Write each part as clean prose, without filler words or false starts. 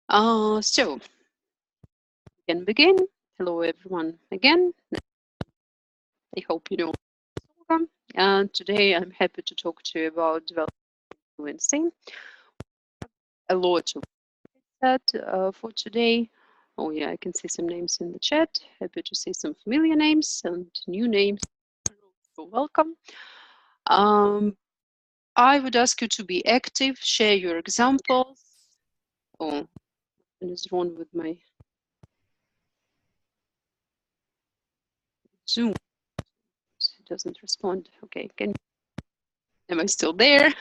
So we can begin. Hello, everyone. Again, I hope you know Olga. And today I'm happy to talk to you about developing fluency. A lot of that for today. Oh yeah, I can see some names in the chat. Happy to see some familiar names and new names. So welcome. I would ask you to be active, share your examples. Oh, what is wrong with my Zoom? It doesn't respond. Okay, am I still there?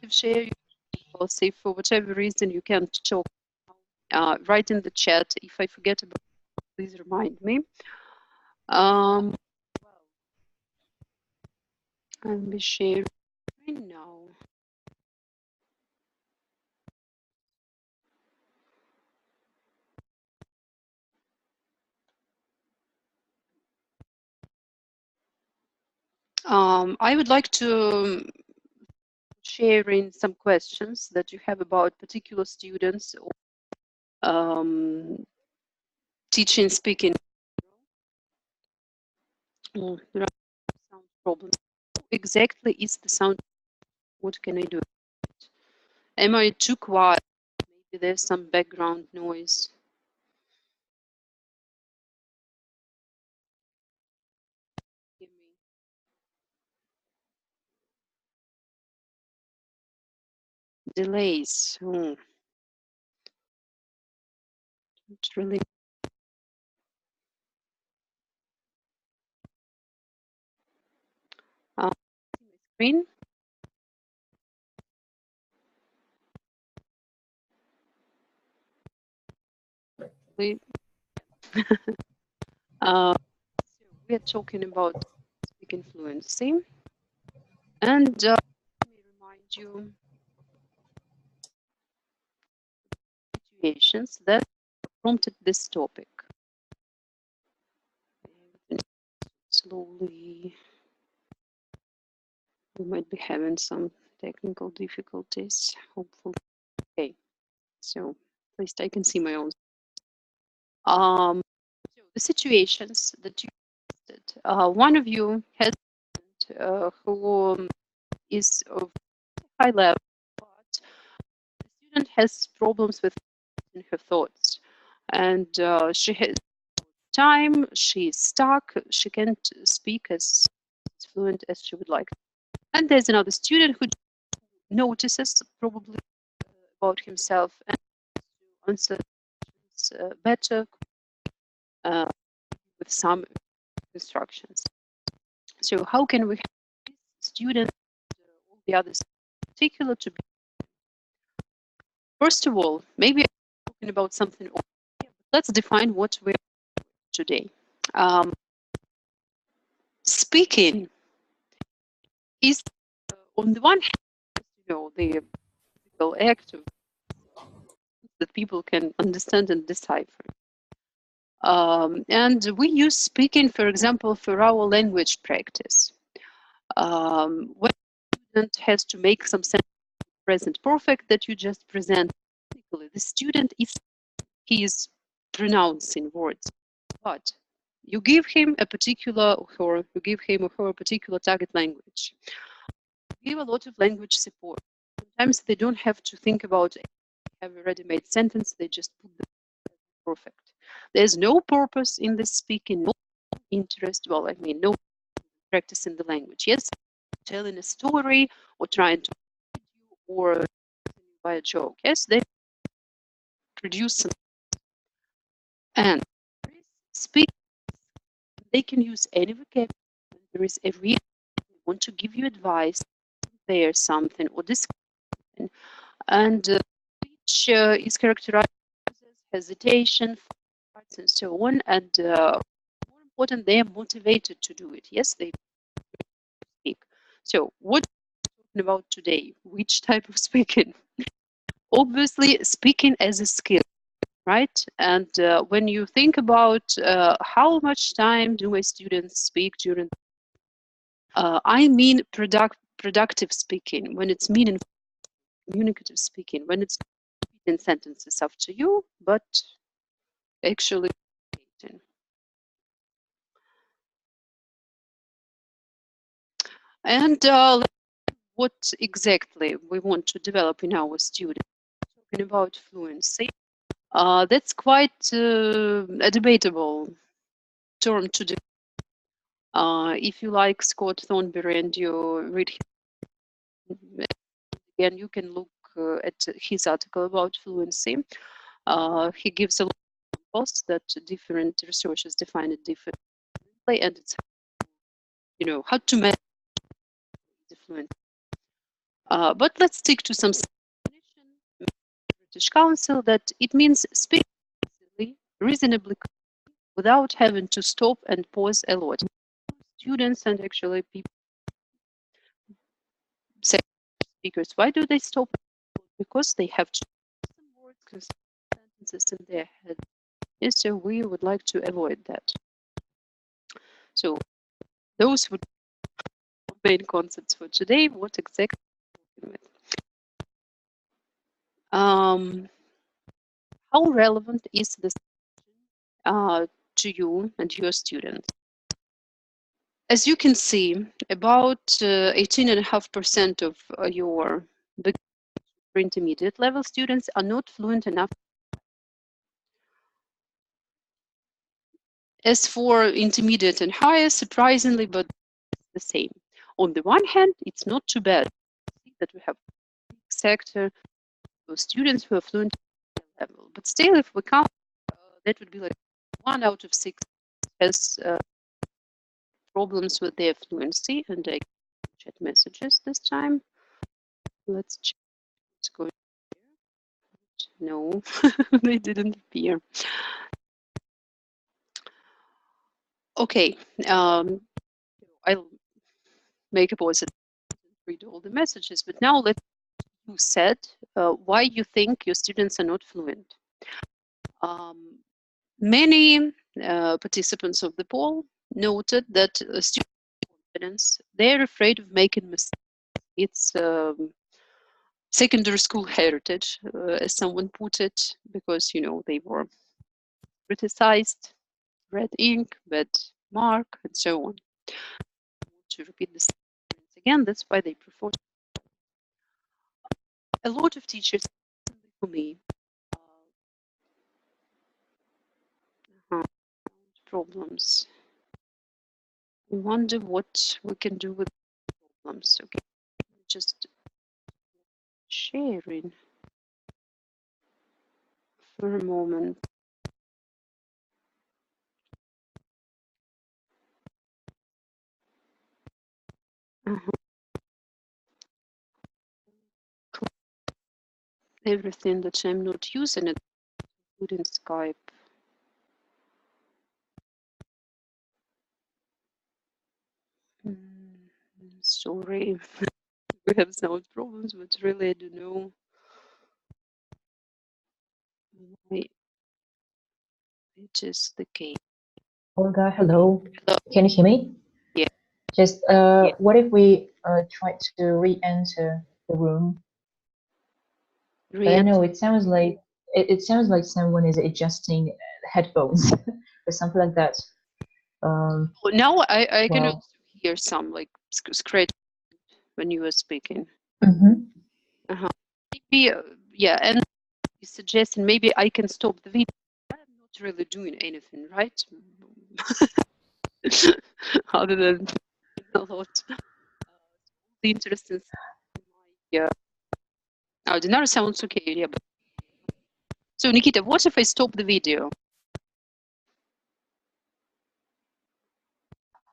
Share your examples. If for whatever reason you can't talk, write in the chat. If I forget about it, please remind me. I'll be sharing now. I would like to share in some questions that you have about particular students or teaching, speaking. Oh, there are sound problems. Exactly is the sound. What can I do? Am I too quiet? Maybe there's some background noise. Delays. Oh, it's really screen. We so we are talking about speaking fluency, and let me remind you situations that prompted this topic. Slowly, we might be having some technical difficulties. Hopefully, okay. So at least I can see my own. So the situations that you listed. One of you has who is of high level, but the student has problems with in her thoughts, and she has time, she's stuck, she can't speak as fluent as she would like. And there's another student who notices probably about himself and answers better with some instructions. So how can we help students, all the others in particular, to be? First of all, maybe I'm talking about something. Let's define what we're today. Speaking is, on the one hand, the physical act of that people can understand and decipher. And we use speaking, for example, for our language practice. When a student has to make some sentence present perfect that you just present, the student he is pronouncing words, but you give him a particular you give him or her a particular target language. You give a lot of language support. Sometimes they don't have to think about have a ready-made sentence, they just put the perfect. There's no purpose in this speaking, no interest, well, I mean, no practice in the language. Yes, telling a story or trying to or by a joke. Yes, they produce some, and speak. They can use any vocabulary. There is a reason they want to give you advice, compare something, or discuss something. And speech is characterized as hesitation, and so on. And more important, they are motivated to do it. Yes, they speak. So what are we talking about today? Which type of speaking? Obviously, speaking as a skill, right? And when you think about how much time do my students speak during, I mean productive speaking, when it's meaningful. communicative speaking, when it's repeating sentences after you, but actually communicating. And what exactly we want to develop in our students. Talking about fluency, that's quite a debatable term to do. If you like Scott Thornberry and you read him, again, you can look at his article about fluency. He gives a lot of examples that different researchers define it differently, and it's, you know, how to measure the fluency. But let's stick to some definition. British Council that it means speaking reasonably without having to stop and pause a lot. Students and actually people say speakers, why do they stop? Because they have to some words, sentences in their head. Yes, so we would like to avoid that. So those would be the main concepts for today. What exactly are we talking with? How relevant is this to you and your students? As you can see, about 18.5% of your intermediate level students are not fluent enough. As for intermediate and higher, surprisingly, but the same. On the one hand, it's not too bad that we have sector of students who are fluent level, but still, if we count, that would be like 1 out of 6 has problems with their fluency. And I chat messages this time. Let's check what's going on. No, they didn't appear. Okay, I'll make a pause and read all the messages, but now let's you said why you think your students are not fluent. Many participants of the poll noted that student confidence, they're afraid of making mistakes. It's secondary school heritage, as someone put it, because, you know, they were criticized, red ink, bad mark, and so on. To repeat this again, that's why they prefer. A lot of teachers, for me, problems. I wonder what we can do with problems. Okay, just sharing for a moment. Everything that I'm not using it, including Skype. Sorry, we have sound problems, but really I don't know why it is the case. Olga, hello. Hello. Can you hear me? Yeah. Just what if we try to re-enter the room? But I know it sounds like someone is adjusting headphones or something like that. Now I can Well, also hear some like scratch when you were speaking. Maybe yeah, and suggesting maybe I can stop the video. I'm not really doing anything, right? Other than a lot. The interesting. Yeah. Ordinary sounds okay. Yeah. But... So Nikita, what if I stop the video?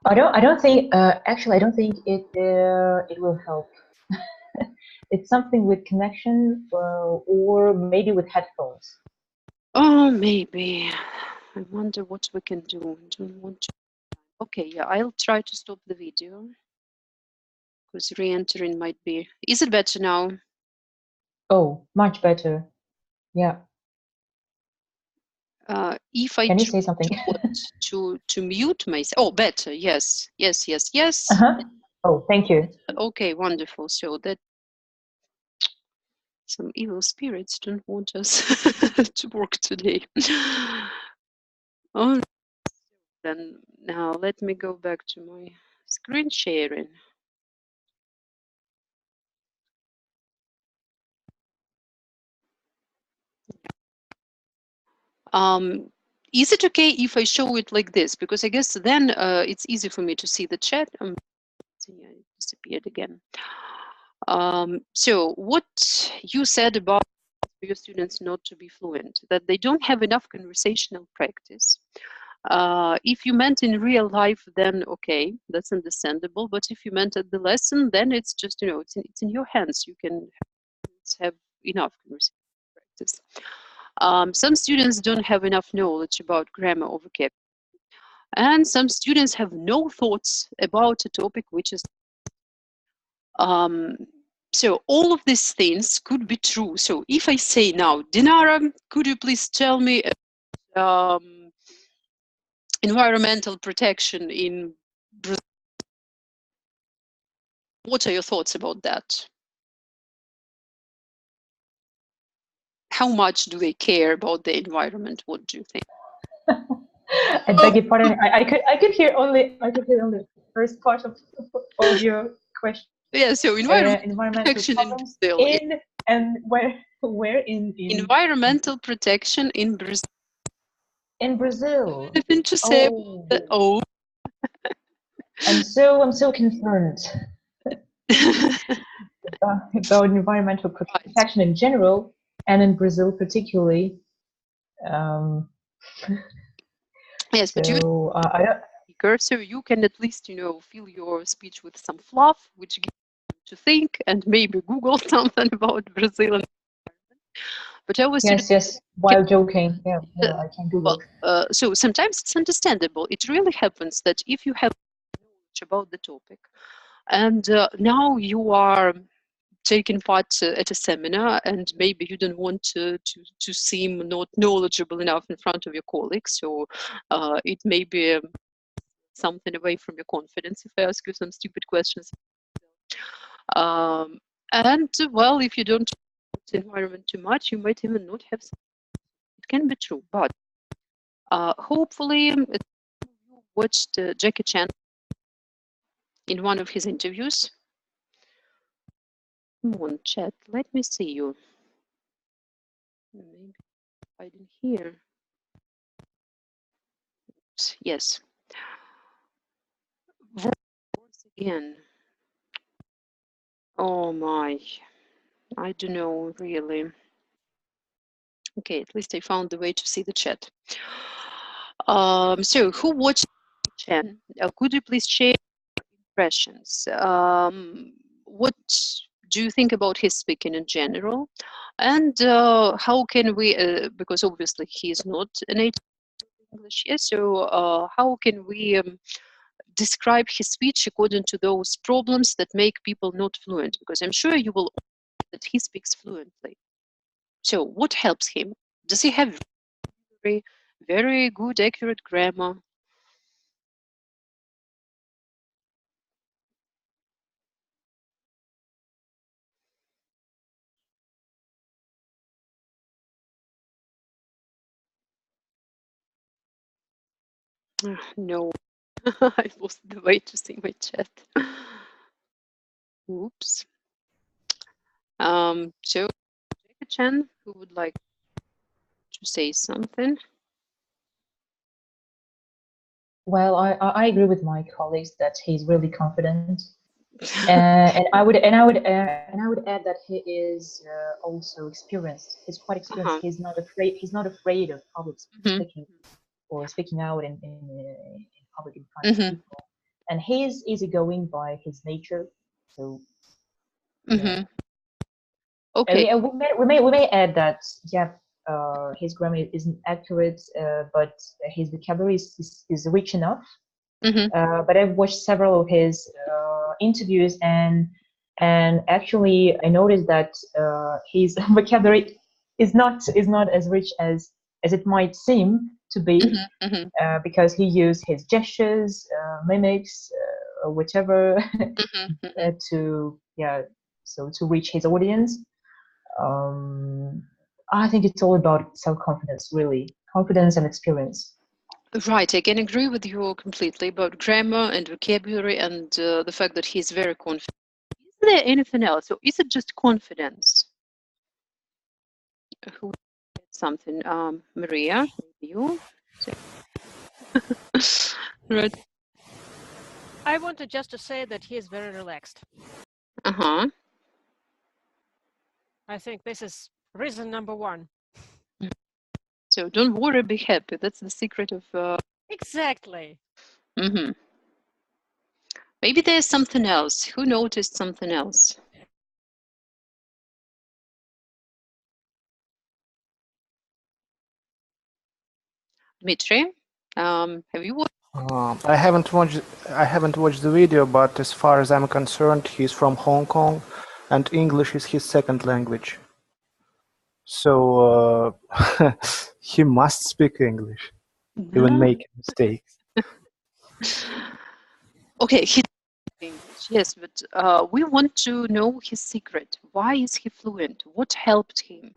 I don't think actually I don't think it will help. It's something with connection or maybe with headphones. Oh, maybe. I wonder what we can do. Don't want to. Okay, yeah, I'll try to stop the video because re-entering might be. Is it better now? Oh, much better. Yeah. If I Can you say something? to mute myself. Oh, better. Yes, yes, yes, yes. Oh, thank you. Okay, wonderful. So that Some evil spirits don't want us to work today. Oh, then now let me go back to my screen sharing. Is it okay if I show it like this? Because I guess then it's easy for me to see the chat. Yeah, it disappeared again. So what you said about your students not to be fluent, that they don't have enough conversational practice. If you meant in real life, then okay, that's understandable. But if you meant at the lesson, then it's just, you know, it's in your hands. You can have enough conversation practice. Some students don't have enough knowledge about grammar or vocabulary. And some students have no thoughts about a topic which is so all of these things could be true. So if I say now, Dinara, could you please tell me environmental protection in Brazil? What are your thoughts about that? How much do they care about the environment? What do you think? I beg your pardon. I could hear only the first part of your question. Yeah, so environmental protection problems in Brazil. And where in environmental protection in Brazil. In Brazil. Anything to say? Oh. I'm so concerned about environmental protection in general, and in Brazil particularly. Yes, but you so you can at least, you know, fill your speech with some fluff, which gives you to think, and maybe Google something about Brazil. But I was yes, while joking, yeah, I can Google. So sometimes it's understandable. It really happens that if you have knowledge about the topic, and now you are taking part at a seminar, and maybe you don't want to seem not knowledgeable enough in front of your colleagues, so it may be something away from your confidence if I ask you some stupid questions. And well, if you don't the environment too much, you might even not have some. It can be true, but hopefully you watched Jackie Chan in one of his interviews. Come on, chat, let me see you. Maybe I didn't hear. Yes. Once again. Oh my. I don't know, really. Okay, at least I found the way to see the chat. So who watched Chen? Could you please share impressions? What do you think about his speaking in general? And how can we, because obviously he is not a native English, yes, so how can we describe his speech according to those problems that make people not fluent? Because I'm sure you will that he speaks fluently. So what helps him? Does he have very, very good, accurate grammar? No, I lost the way to see my chat. Oops. So, Jackie Chan, who would like to say something? Well, I agree with my colleagues that he's really confident, and I would add that he is also experienced. He's quite experienced. He's not afraid. He's not afraid of public speaking or speaking out in public in front of people. And he is easygoing by his nature. So. Okay. We may add that his grammar isn't accurate, but his vocabulary is rich enough. But I've watched several of his interviews, and actually I noticed that his vocabulary is not as rich as it might seem to be, because he used his gestures, mimics, or whatever to reach his audience. I think it's all about self-confidence, really. Confidence and experience. Right, I can agree with you completely about grammar and vocabulary and the fact that he's very confident. Is there anything else? Or is it just confidence? Who said something? Maria, you? Right. I wanted just to say that he is very relaxed. Uh-huh. I think this is reason number one. So don't worry, be happy. That's the secret of... Exactly. Mm-hmm. Maybe there's something else. Who noticed something else? Dmitry, have you watched? I haven't watched the video, but as far as I'm concerned, he's from Hong Kong, and English is his second language. So he must speak English, even making mistakes. Okay, he English, yes, but we want to know his secret. Why is he fluent? What helped him?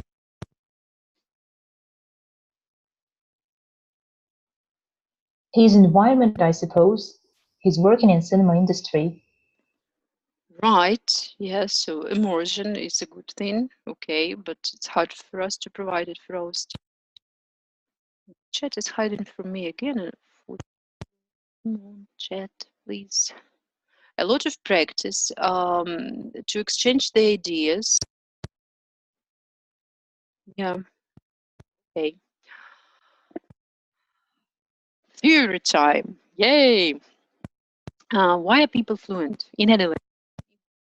His environment, I suppose. He's working in cinema industry. Right, yes, so immersion is a good thing, okay, but it's hard for us to provide it for our students. Chat is hiding from me again. Come on, chat, please. A lot of practice to exchange the ideas. Yeah, okay. Theory time, yay! Why are people fluent in any language?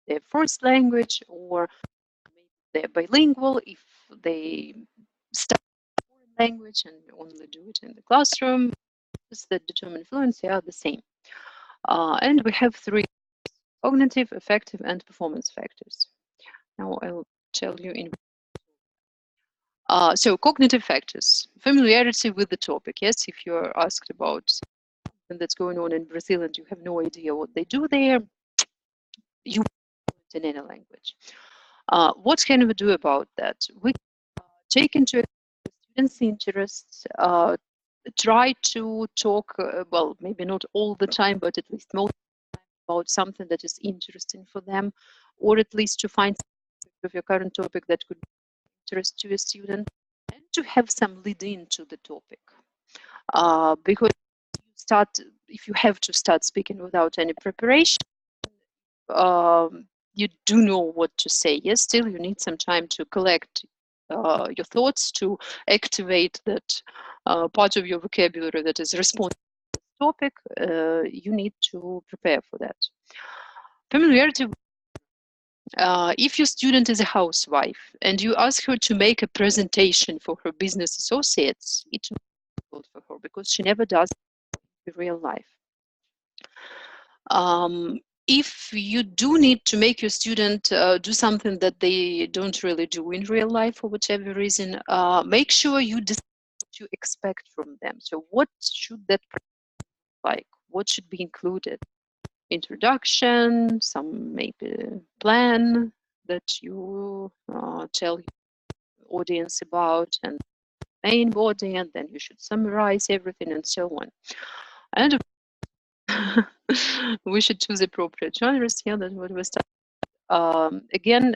Their first language, or maybe they're bilingual if they study a foreign language and only do it in the classroom. That determine fluency are the same. And we have three: cognitive, affective, and performance factors. Now I'll tell you in. So cognitive factors, familiarity with the topic. Yes, if you're asked about something that's going on in Brazil and you have no idea what they do there, you in any language. What can we do about that? We take into account students' interests, try to talk, well, maybe not all the time, but at least most about something that is interesting for them, or at least to find of your current topic that could be of interest to a student, and to have some lead into the topic. Because if you have to start speaking without any preparation, you do know what to say. Yes, still you need some time to collect your thoughts, to activate that part of your vocabulary that is responding to the topic. You need to prepare for that. Familiarity. If your student is a housewife and you ask her to make a presentation for her business associates, it's difficult for her because she never does it in real life. If you do need to make your student do something that they don't really do in real life for whatever reason, make sure you decide what you expect from them. So what should that like? What should be included? Introduction, some maybe plan that you tell your audience about, and main body, and then you should summarize everything and so on. And we should choose appropriate genres. Yeah, that's what we start. Again,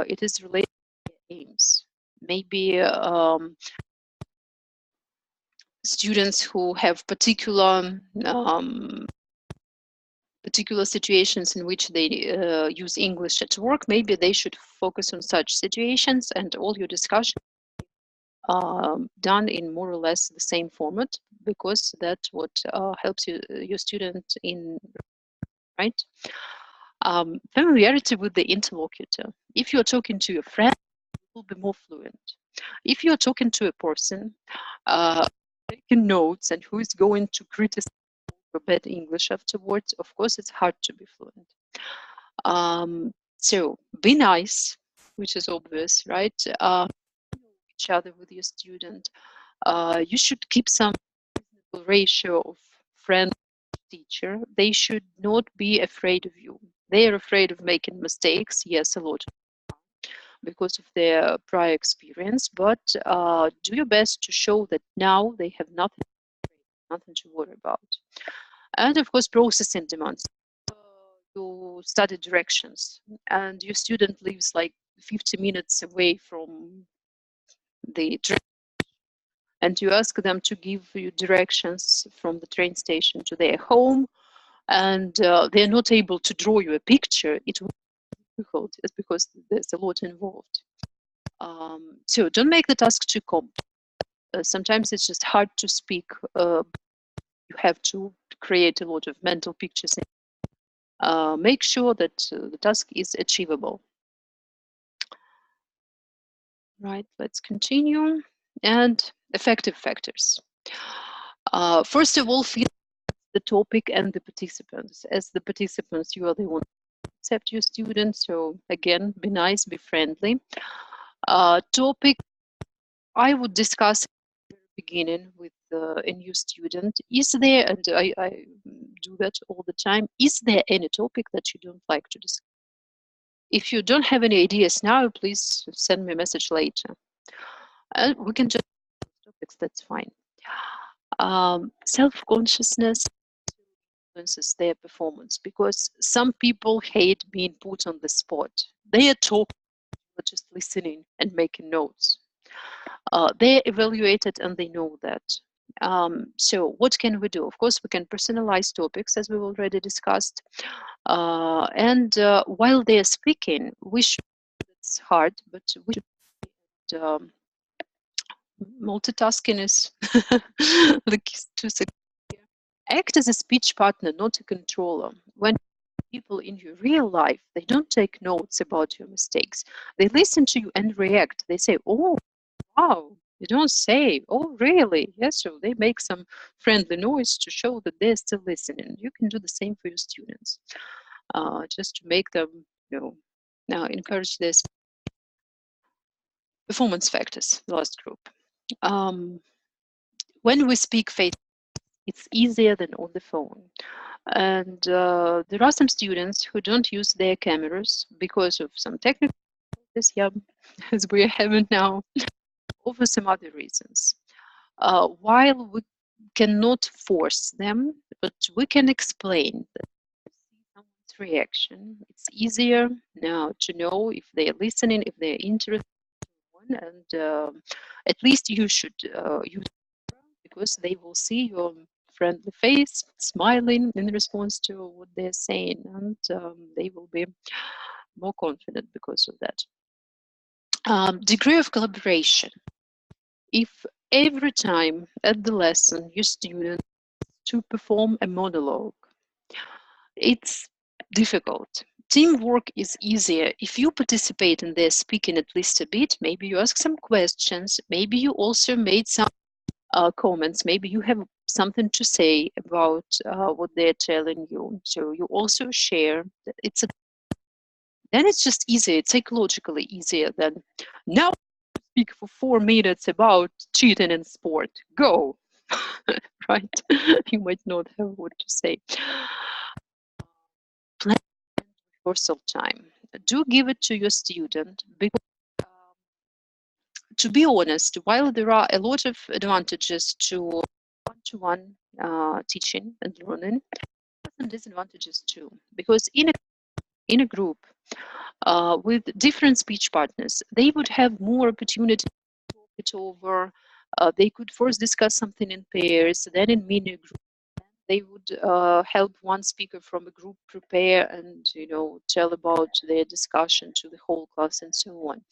it is related to aims. Maybe students who have particular situations in which they use English at work, maybe they should focus on such situations, and all your discussion done in more or less the same format, because that's what helps you, your student in, right? Familiarity with the interlocutor. If you're talking to your friend, you will be more fluent. If you're talking to a person, taking notes and who is going to criticize your bad English afterwards, of course, it's hard to be fluent. So be nice, which is obvious, right? Each other with your student. You should keep some ratio of friend teacher. They should not be afraid of you. They are afraid of making mistakes, yes, a lot, because of their prior experience, but do your best to show that now they have nothing to worry about. And of course, processing demands. You study directions, and your student lives like 50 minutes away from the train, and you ask them to give you directions from the train station to their home, and they're not able to draw you a picture, it will be difficult. It's because there's a lot involved. So don't make the task too complex. Sometimes it's just hard to speak. You have to create a lot of mental pictures. Make sure that the task is achievable. Right, let's continue. And effective factors. First of all, feel the topic and the participants. As the participants, you are the one to accept your students. So again, be nice, be friendly. Topic, I would discuss at the beginning with a new student. Is there, and I do that all the time, is there any topic that you don't like to discuss? If you don't have any ideas now, please send me a message later. We can just topics, that's fine. Self-consciousness influences their performance because some people hate being put on the spot. They are talking, just listening and making notes. They're evaluated and they know that. So what can we do? Of course, we can personalize topics as we've already discussed. And while they're speaking, we should, it's hard, but we should, multitasking is the key to success. Act as a speech partner, not a controller. When people in your real life, they don't take notes about your mistakes. They listen to you and react. They say, oh, wow. You don't say, oh, really? Yes, so they make some friendly noise to show that they're still listening. You can do the same for your students, just to make them, encourage this. Performance factors, the last group. When we speak face, it's easier than on the phone. And there are some students who don't use their cameras because of some technical issues, as we're having now, or for some other reasons. While we cannot force them, but we can explain that someone's reaction. It's easier now to know if they're listening, if they're interested in one, and at least you should use it because they will see your friendly face, smiling in response to what they're saying, and they will be more confident because of that. Degree of collaboration. If every time at the lesson your student to perform a monologue, it's difficult. Teamwork is easier if you participate in their speaking at least a bit. Maybe you ask some questions, maybe you also made some comments, maybe you have something to say about what they're telling you, so you also share. Then it's just easier, it's psychologically easier than now speak for 4 minutes about cheating in sport. Go. Right? You might not have what to say. Plan rehearsal time. Do give it to your student because, to be honest, while there are a lot of advantages to one-to-one teaching and learning, some disadvantages too. Because in a group with different speech partners, they would have more opportunity to talk it over. They could first discuss something in pairs, then in mini groups. They would help one speaker from a group prepare and tell about their discussion to the whole class and so on.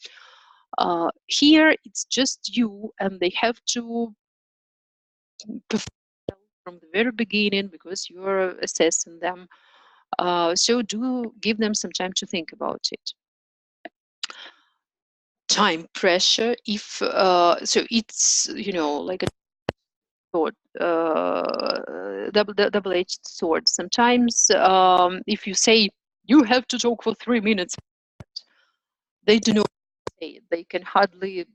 Here it's just you, and they have to perform from the very beginning because you're assessing them. So do give them some time to think about it. Time pressure, if so it's like a sword, double-edged sword. Sometimes if you say you have to talk for 3 minutes, they do not say. They can hardly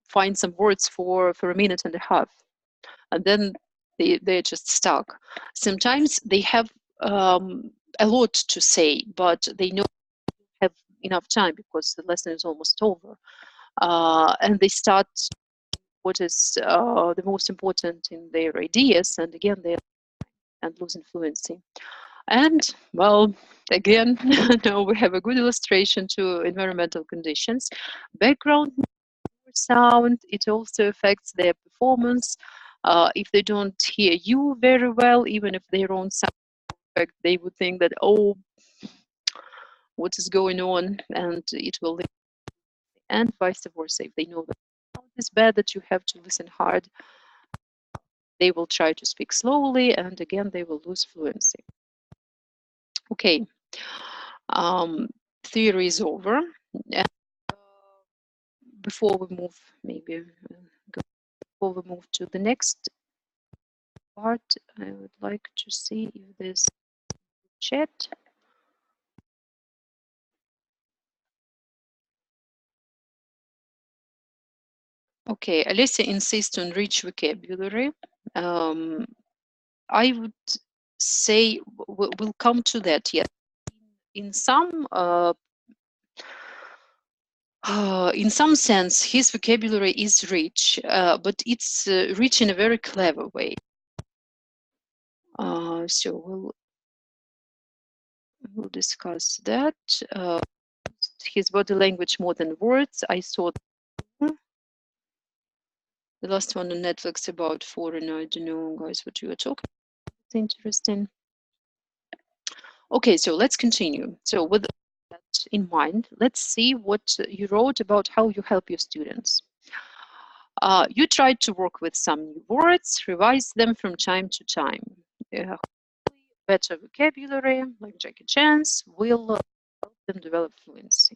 find some words for a minute and a half, and then they're just stuck. Sometimes they have a lot to say, but they know have enough time because the lesson is almost over. And they start what is the most important in their ideas, and again they're losing fluency. And well, again, now we have a good illustration to environmental conditions. Background sound, it also affects their performance. If they don't hear you very well, even if their own sound effect, they would think that, oh, what is going on, and it will, and vice versa. If they know that sound is bad, that you have to listen hard, they will try to speak slowly, and again, they will lose fluency. Okay, theory is over. And, before we move, before we move to the next part, I would like to see if there's chat. Okay, Alessia insists on rich vocabulary. I would say we'll come to that yet. In some sense, his vocabulary is rich, but it's rich in a very clever way. So we'll discuss that. His body language more than words. I saw the last one on Netflix about foreigner. I don't know, guys, what you are talking about. It's interesting. Okay, so let's continue. So with that in mind, let's see what you wrote about how you help your students. You tried to work with some new words, revise them from time to time. Better vocabulary, like Jackie Chan's, will help them develop fluency.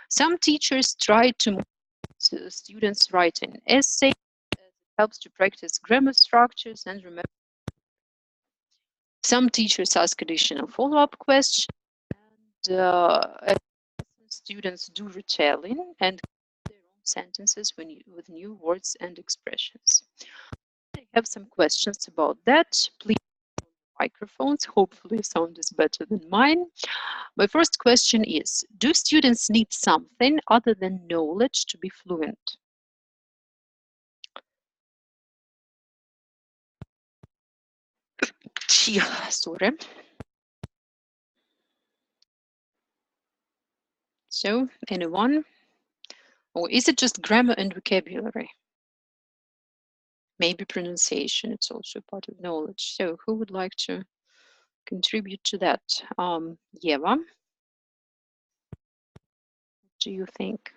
Some teachers try to motivate students writing essays. It helps to practice grammar structures and remember. Some teachers ask additional follow-up questions, and students do retelling and their own sentences with new words and expressions. I have some questions about that. Please, microphones. Hopefully, sound is better than mine. My first question is: do students need something other than knowledge to be fluent? Sorry. So, anyone? Or is it just grammar and vocabulary? Maybe pronunciation, it's also part of knowledge. So who would like to contribute to that? Yeva, what do you think?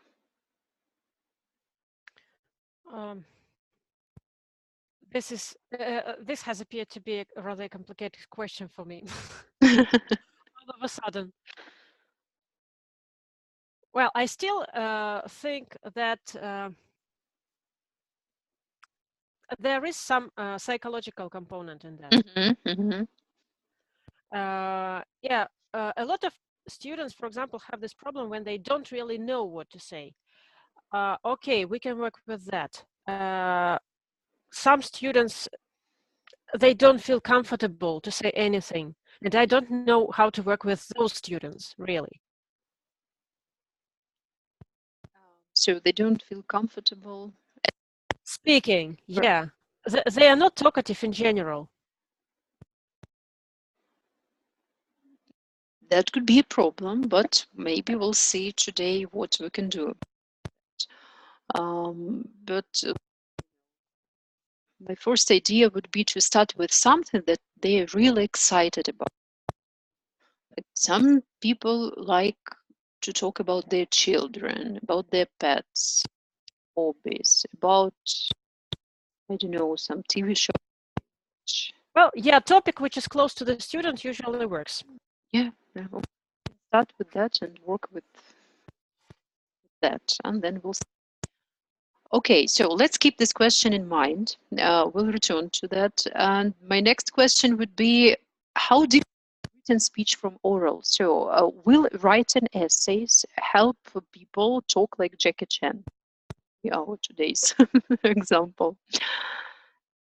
This has appeared to be a rather complicated question for me. All of a sudden. Well, I still think that there is some psychological component in that. Yeah, a lot of students, for example, have this problem when they don't really know what to say. Okay, we can work with that. Some students, they don't feel comfortable to say anything, and I don't know how to work with those students, really. So they don't feel comfortable speaking. Yeah, they are not talkative in general. That could be a problem, but maybe we'll see today what we can do. But my first idea would be to start with something that they're really excited about. Like some people like to talk about their children, about their pets, hobbies, about, I don't know, some TV show. Well, yeah, topic which is close to the student usually works. Yeah, we'll start with that and work with that, and then we'll. Okay, so let's keep this question in mind. We'll return to that. And my next question would be, how do written speech from oral? So will writing essays help people talk like Jackie Chan? Our today's example.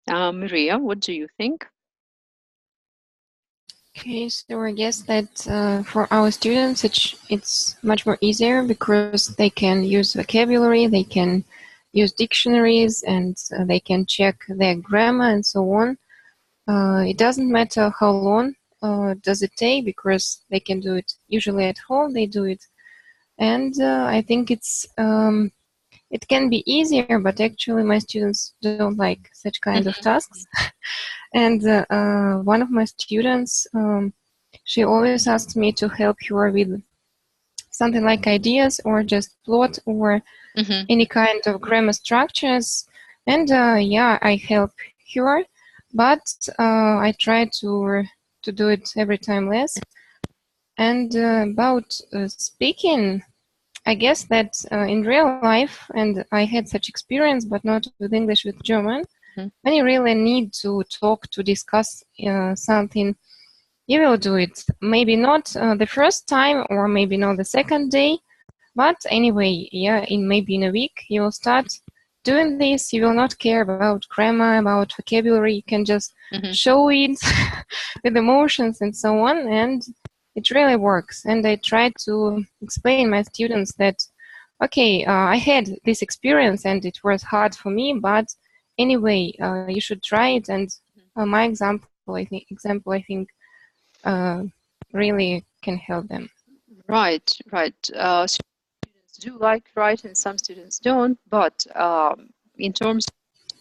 Maria, what do you think? Okay, so I guess that for our students, it's much more easier because they can use vocabulary, they can use dictionaries, and they can check their grammar and so on. It doesn't matter how long does it take because they can do it usually at home. They do it, and I think it can be easier, but actually my students don't like such kind of tasks. And one of my students, she always asks me to help her with something like ideas or just plot or any kind of grammar structures. And yeah, I help her, but I try to do it every time less. And about speaking, I guess that in real life, and I had such experience, but not with English, with German, when you really need to talk, to discuss something, you will do it. Maybe not the first time or maybe not the second day, but anyway, yeah, maybe in a week, you will start doing this. You will not care about grammar, about vocabulary. You can just show it with emotions and so on, and it really works. And I try to explain my students that, okay, I had this experience and it was hard for me, but anyway, you should try it. And my example, I think, really can help them. Right, right. Students do like writing, some students don't, but in terms of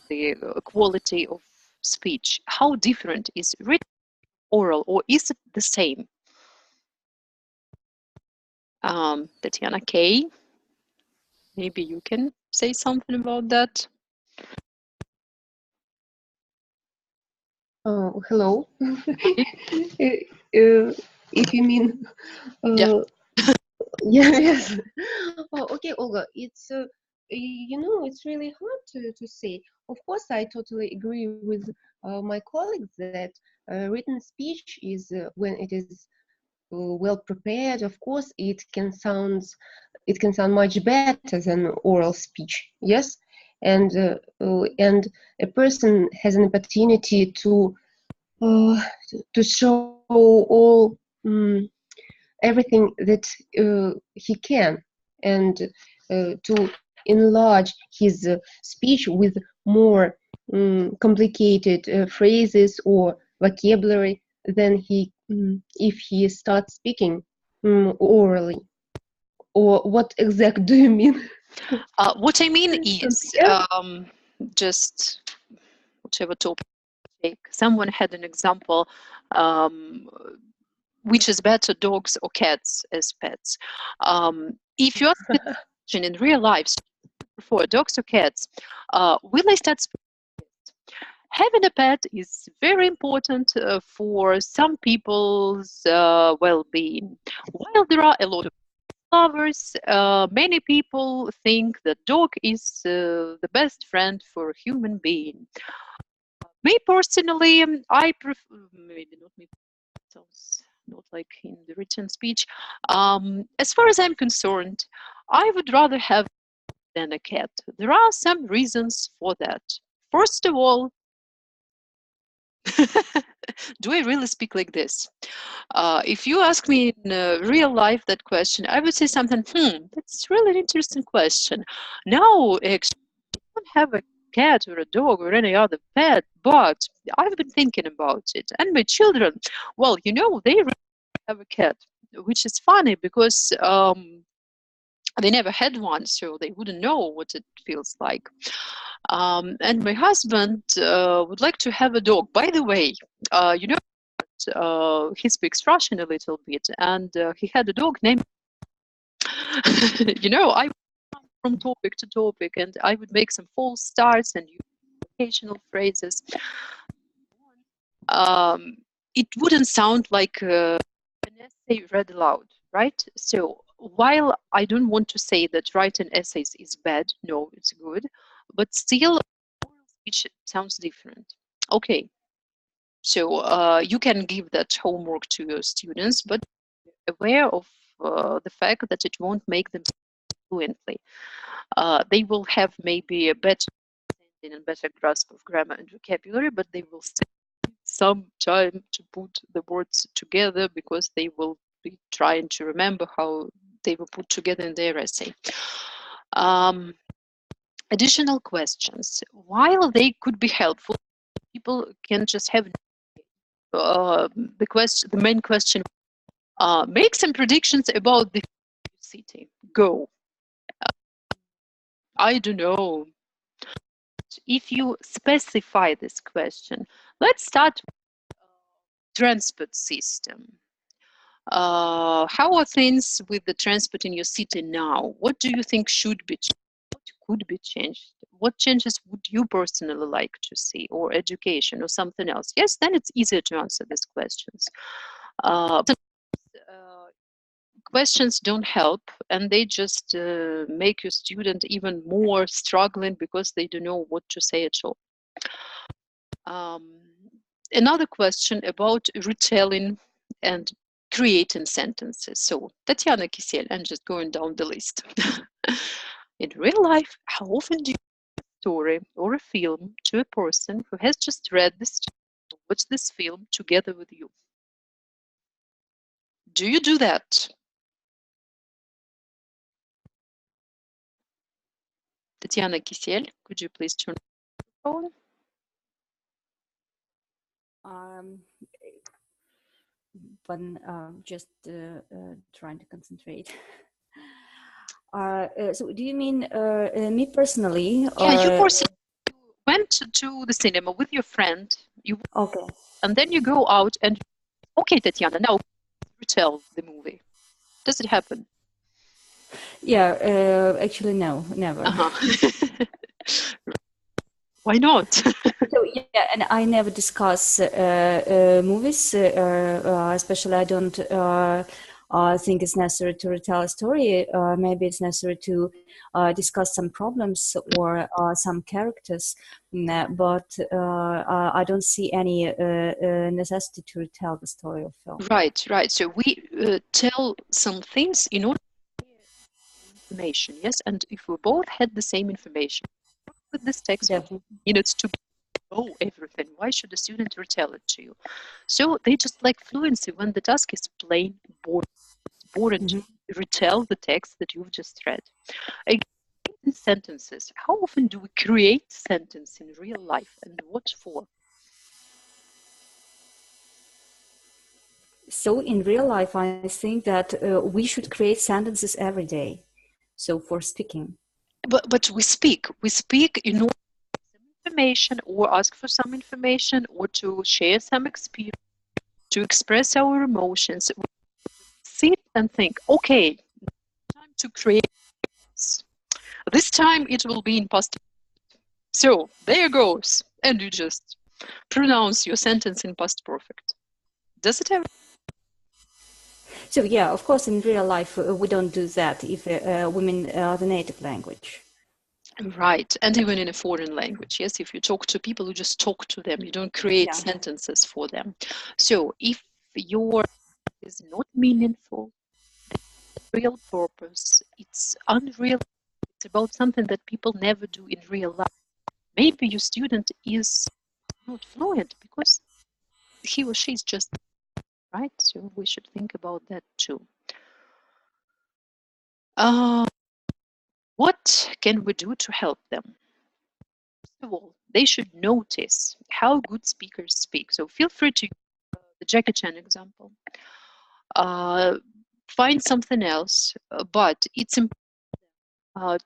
the quality of speech, how different is written, oral, or is it the same? Tatiana K, maybe you can say something about that. Hello. If you mean, Yeah. yeah, yes. Oh, okay, Olga. It's it's really hard to say. Of course, I totally agree with my colleagues that written speech is when it is well prepared. Of course, it can sound much better than oral speech. Yes, and a person has an opportunity to show all everything that he can, and to enlarge his speech with more complicated phrases or vocabulary than he if he starts speaking orally. Or what exact do you mean? What I mean is just whatever topic. Someone had an example, which is better, dogs or cats as pets? If you ask this question in real life, for dogs or cats, will I start speaking? Having a pet is very important for some people's well-being. While there are a lot of lovers, many people think that dog is the best friend for a human being. Me personally, I prefer, maybe not me, sounds not like in the written speech. As far as I'm concerned, I would rather have than a cat. There are some reasons for that. First of all, do I really speak like this? If you ask me in real life that question, I would say something, that's really an interesting question. No, actually, I don't have a cat or a dog or any other pet, but I've been thinking about it. And my children, well, they really have a cat, which is funny because they never had one, so they wouldn't know what it feels like. And my husband would like to have a dog. By the way, he speaks Russian a little bit, and he had a dog named. I would come from topic to topic, and I would make some false starts and use occasional phrases. It wouldn't sound like an essay read aloud, right? So while I don't want to say that writing essays is bad, no, it's good, but still, oral speech sounds different. Okay, so you can give that homework to your students, but aware of the fact that it won't make them fluently. They will have maybe a better understanding and better grasp of grammar and vocabulary, but they will still some time to put the words together because they will be trying to remember how they were put together in their essay. Additional questions. While they could be helpful, people can just have the main question. Make some predictions about the city. Go. I don't know. If you specify this question, let's start with transport system. How are things with the transport in your city now? What do you think should be changed? What could be changed? What changes would you personally like to see, or education, or something else? Yes, then it's easier to answer these questions. Questions don't help, and they just make your student even more struggling because they don't know what to say at all. Another question about retelling and creating sentences. So Tatiana Kisel, I'm just going down the list. In real life, how often do you tell a story or a film to a person who has just read this, watched this film together with you? Do you do that? Tatiana Kisel, could you please turn on? When just trying to concentrate. So do you mean me personally? Yeah, you personally went to the cinema with your friend. Okay. And then you go out and, okay, Tatiana, now retell the movie. Does it happen? Yeah, actually, no, never. Why not? So yeah, and I never discuss movies, especially I don't think it's necessary to retell a story. Maybe it's necessary to discuss some problems or some characters, but I don't see any necessity to retell the story of film. Right, right. So we tell some things in order to share information, yes? And if we both had the same information, with this text, Definitely. minutes to know everything. Why should a student retell it to you? So they just like fluency when the task is plain boring. It's boring to retell the text that you've just read. Again, these sentences. How often do we create sentence in real life, and what for? So in real life, I think that we should create sentences every day. So for speaking. But we speak in order to get some information or ask for some information or to share some experience, to express our emotions. We sit and think, okay, time to create this time it will be in past. So there goes, and you just pronounce your sentence in past perfect. Does it ever? So yeah, of course, in real life we don't do that if women the native language. Right, and even in a foreign language, yes. If you talk to people, you just talk to them. You don't create sentences for them. So if your is not meaningful, real purpose, it's unreal. It's about something that people never do in real life. Maybe your student is not fluent because he or she is just right. So we should think about that too. What can we do to help them? First of all, they should notice how good speakers speak. So feel free to use the Jackie Chan example. Find something else, but it's important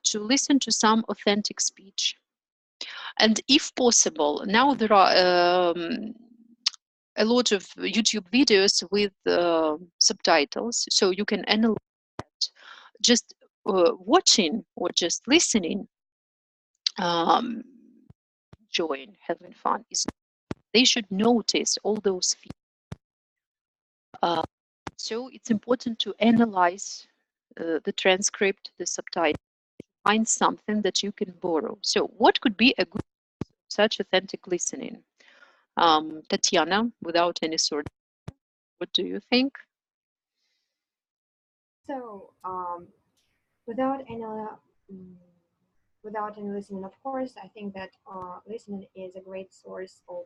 to listen to some authentic speech. And if possible, now there are a lot of YouTube videos with subtitles, so you can analyze that. Just watching or just listening, enjoying, having fun is. They should notice all those feelings. So it's important to analyze the transcript, the subtitle, find something that you can borrow. So what could be a good such authentic listening? Tatiana, without any sort of, what do you think? So, without any without any listening, of course, I think that listening is a great source of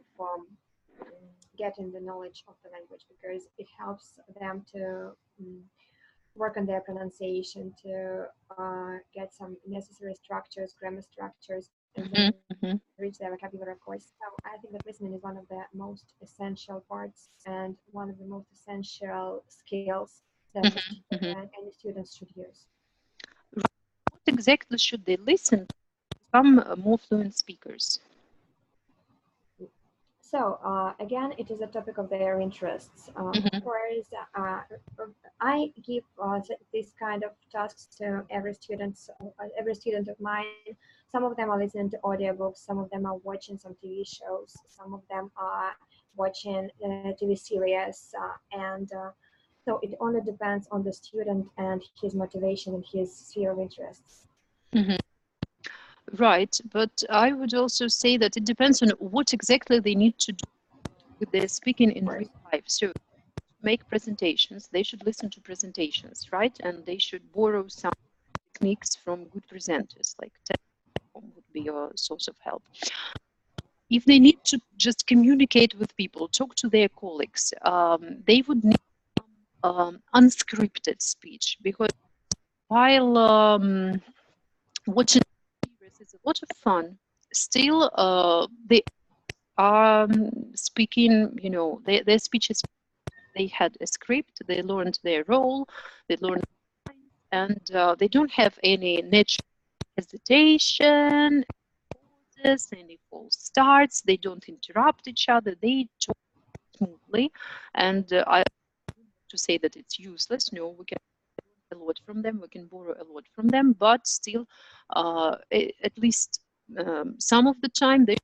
getting the knowledge of the language, because it helps them to work on their pronunciation, to get some necessary structures, grammar structures, and then reach their vocabulary, of course. So I think that listening is one of the most essential parts and one of the most essential skills that any students should use. What exactly should they listen to become more fluent speakers? So again, it is a topic of their interests. Of course, I give this kind of tasks to every student of mine. Some of them are listening to audiobooks, some of them are watching some TV shows, some of them are watching TV series, and so it only depends on the student and his motivation and his sphere of interests. Right, but I would also say that it depends on what exactly they need to do with their speaking in real life. So make presentations, they should listen to presentations, right? And they should borrow some techniques from good presenters, like would be a source of help. If they need to just communicate with people, talk to their colleagues, they would need unscripted speech, because while watching series is a lot of fun, still they are speaking, you know, their speeches, they had a script, they learned their role, they learned lines, and they don't have any natural hesitation, pauses, any false starts, they don't interrupt each other, they talk smoothly. And I to say that it's useless. No, we can learn a lot from them, we can borrow a lot from them, but still, at least some of the time, they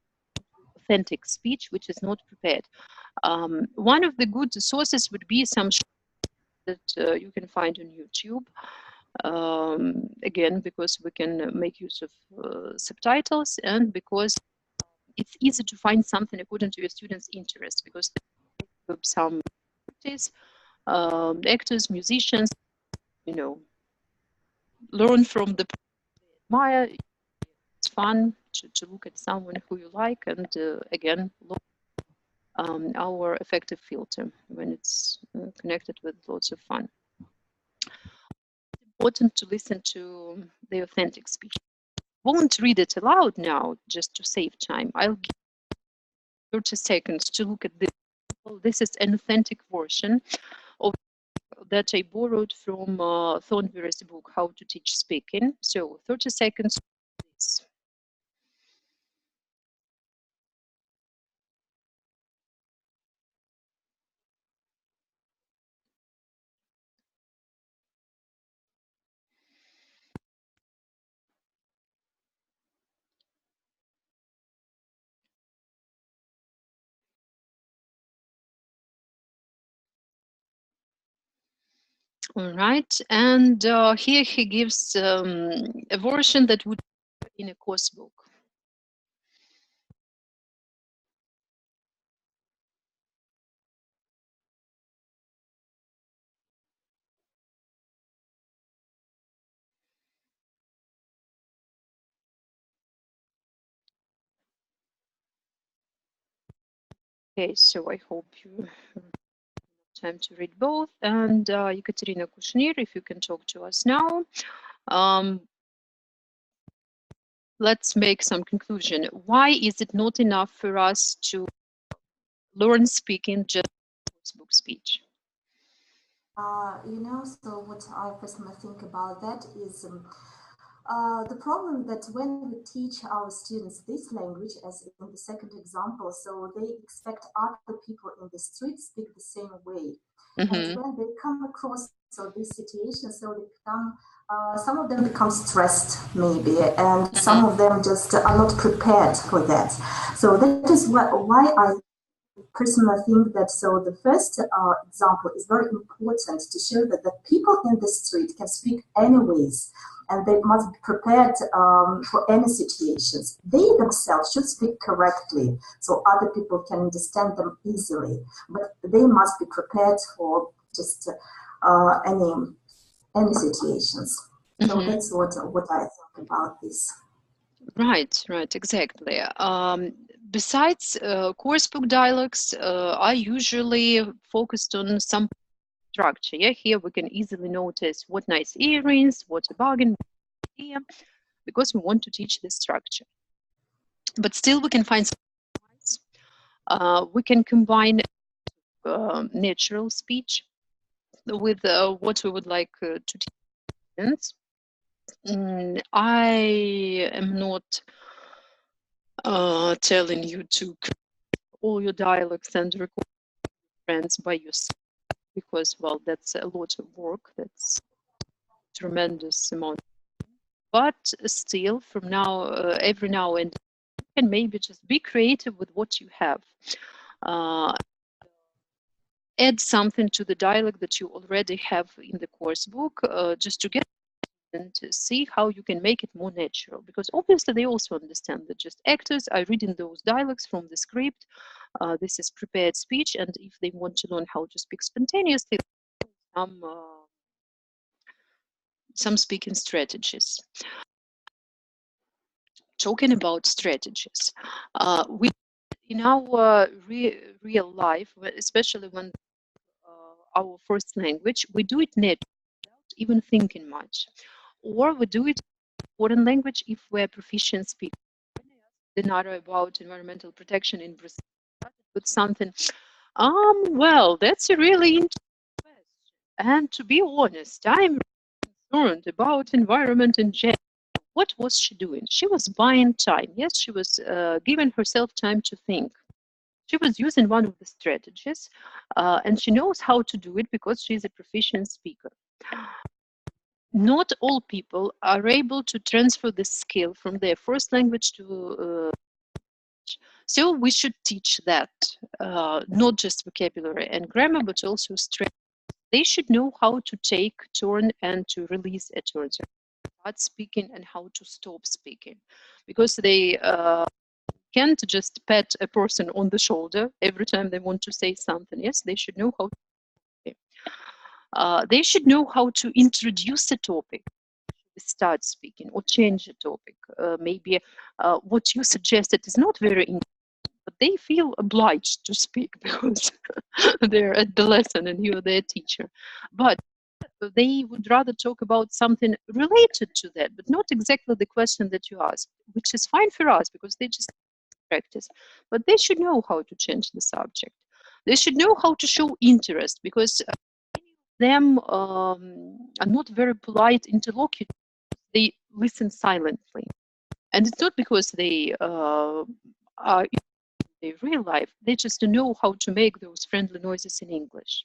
authentic speech, which is not prepared. One of the good sources would be some that you can find on YouTube. Again, because we can make use of subtitles, and because it's easy to find something according to your students' interest, because some actors, musicians, you know, learn from the admire. It's fun to look at someone who you like, and again, look our effective filter when it's connected with lots of fun. It's important to listen to the authentic speech. Won't read it aloud now, just to save time. I'll give 30 seconds to look at this. This is an authentic version of that I borrowed from Thornberry's book, How to Teach Speaking. So 30 seconds. Please. All right, and here he gives a version that would be in a course book. Okay, so I hope you have time to read both. And Ekaterina Kushnir, if you can talk to us now. Let's make some conclusion. Why is it not enough for us to learn speaking just book speech? You know, so what I personally think about that is the problem that when we teach our students this language, as in the second example, so they expect other people in the street speak the same way. And when they come across this situation, so they become, some of them become stressed maybe, and some of them just are not prepared for that. So that is why I personally think that so the first example is very important to show that the people in the street can speak anyways, and they must be prepared for any situations. They themselves should speak correctly so other people can understand them easily, but they must be prepared for just any situations. So that's what I think about this. Right, exactly. Besides coursebook dialogues, I usually focused on some structure. Yeah, here we can easily notice what nice earrings, what a bargain, here, because we want to teach this structure. But still, we can find some. We can combine natural speech with what we would like to teach students. I am not telling you to all your dialogues and record friends by yourself, because, well, that's a lot of work. That's tremendous amount. But still, from now, every now and then, maybe just be creative with what you have. Add something to the dialogue that you already have in the course book, just to get and to see how you can make it more natural, because obviously they also understand that just actors are reading those dialogues from the script. This is prepared speech, and if they want to learn how to speak spontaneously, some speaking strategies. Talking about strategies, we in our real life, especially when our first language, we do it naturally without even thinking much, or we do it foreign language if we're proficient speaker. When I asked Dinara about environmental protection in Brazil, I started with something. Well, that's a really interesting question. And to be honest, I'm concerned about environment in general. What was she doing? She was buying time. Yes, she was giving herself time to think. She was using one of the strategies, and she knows how to do it because she's a proficient speaker. Not all people are able to transfer this skill from their first language to so we should teach that, not just vocabulary and grammar, but also strength. They should know how to take turn and to release a turn, so start speaking and how to stop speaking, because they can't just pat a person on the shoulder every time they want to say something. Yes, they should know how to, they should know how to introduce a topic, start speaking, or change a topic. Maybe what you suggested is not very interesting, but they feel obliged to speak because they're at the lesson and you're their teacher. But they would rather talk about something related to that, but not exactly the question that you asked, which is fine for us because they just practice. But they should know how to change the subject. They should know how to show interest, because many of them are not very polite interlocutors. They listen silently. And it's not because they are in their real life, they just know how to make those friendly noises in English.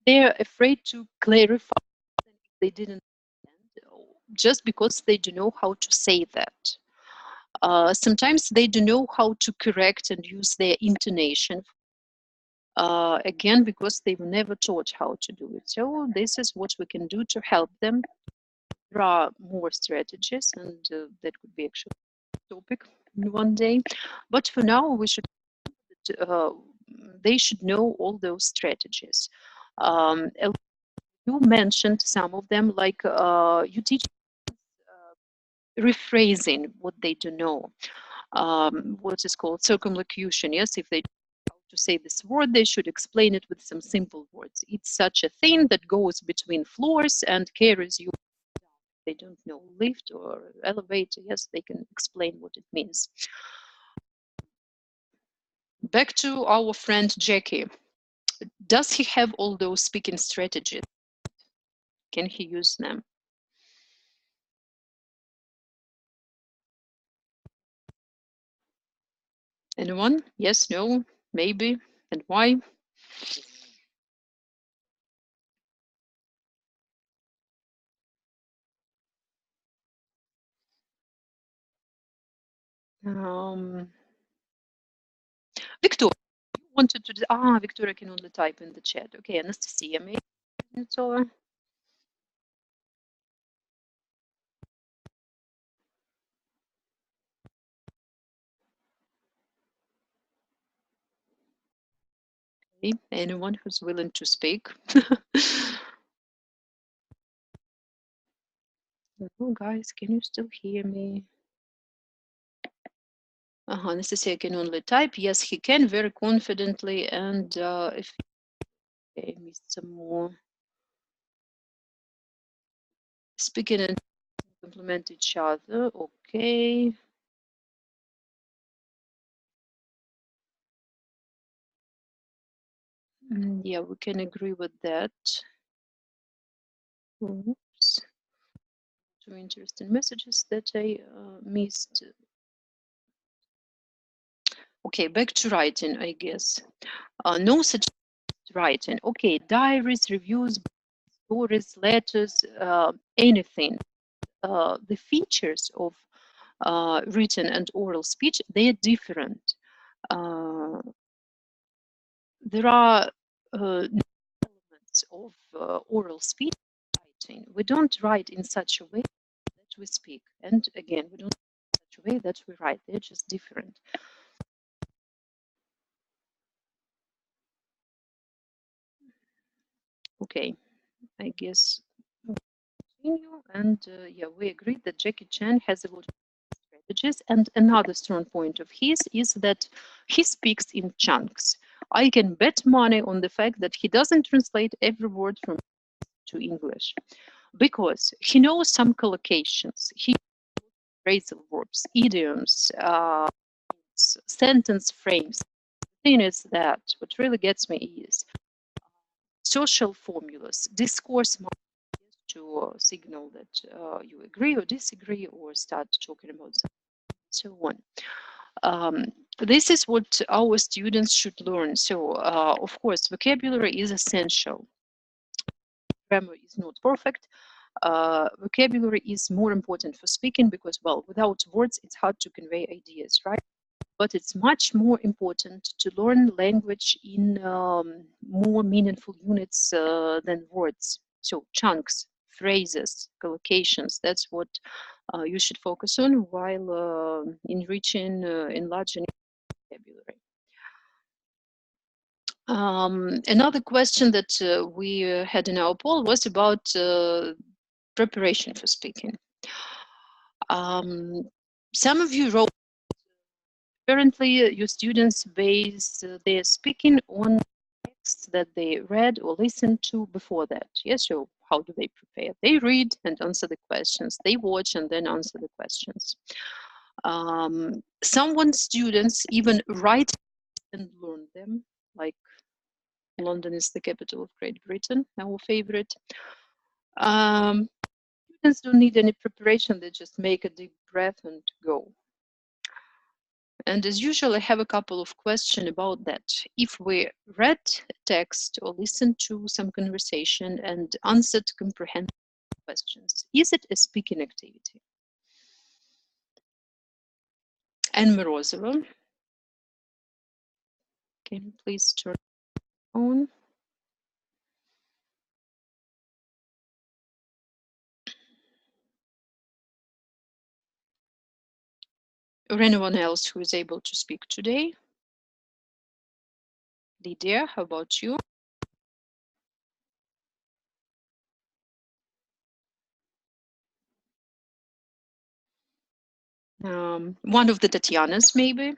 They're afraid to clarify if they didn't understand, just because they don't know how to say that. Sometimes they don't know how to correct and use their intonation. Again, because they were never taught how to do it. So this is what we can do to help them. There are more strategies, and that could be actually a topic one day. But for now, we should they should know all those strategies. You mentioned some of them, like you teach rephrasing what they don't know. What is called circumlocution. Yes, if they know how to say this word, they should explain it with some simple words. It's such a thing that goes between floors and carries you down. They don't know lift or elevator. Yes, they can explain what it means. Back to our friend Jackie. Does he have all those speaking strategies? Can he use them? Anyone? Yes, no, maybe, and why? Victoria, you wanted to. Victoria can only type in the chat. Okay, Anastasia, maybe. So, anyone who's willing to speak. Oh, guys, can you still hear me? Anastasia can only type. Yes, he can very confidently. And if I missed some more. Speaking and complement each other. Okay. Yeah, we can agree with that. Oops. Two interesting messages that I missed. Okay, back to writing, I guess. No such writing. Okay, diaries, reviews, stories, letters, anything. The features of written and oral speech, they are different. There are elements of oral speech writing. We don't write in such a way that we speak. And again, we don't in such a way that we write. They're just different. Okay, I guess we'll continue. And yeah, we agreed that Jackie Chan has a lot of strategies. And another strong point of his is that he speaks in chunks. I can bet money on the fact that he doesn't translate every word from to English because he knows some collocations. He knows phrasal verbs, idioms, sentence frames. The thing is that what really gets me is social formulas, discourse to signal that you agree or disagree or start talking about something, so on. This is what our students should learn. So, of course, vocabulary is essential. Grammar is not perfect. Vocabulary is more important for speaking because, well, without words, it's hard to convey ideas, right? But it's much more important to learn language in more meaningful units than words. So chunks, phrases, collocations, that's what you should focus on while enriching, enlarging vocabulary. Another question that we had in our poll was about preparation for speaking. Some of you wrote, apparently your students base their speaking on texts that they read or listened to before that. Yes, so how do they prepare? They read and answer the questions. They watch and then answer the questions. Some students even write and learn them, like London is the capital of Great Britain, our favorite. Students don't need any preparation, they just make a deep breath and go. And as usual, I have a couple of questions about that. If we read text or listened to some conversation and answered comprehensive questions, is it a speaking activity? And Morozova, can you please turn on? Or anyone else who is able to speak today? Lydia, how about you? One of the Tatyanas, maybe?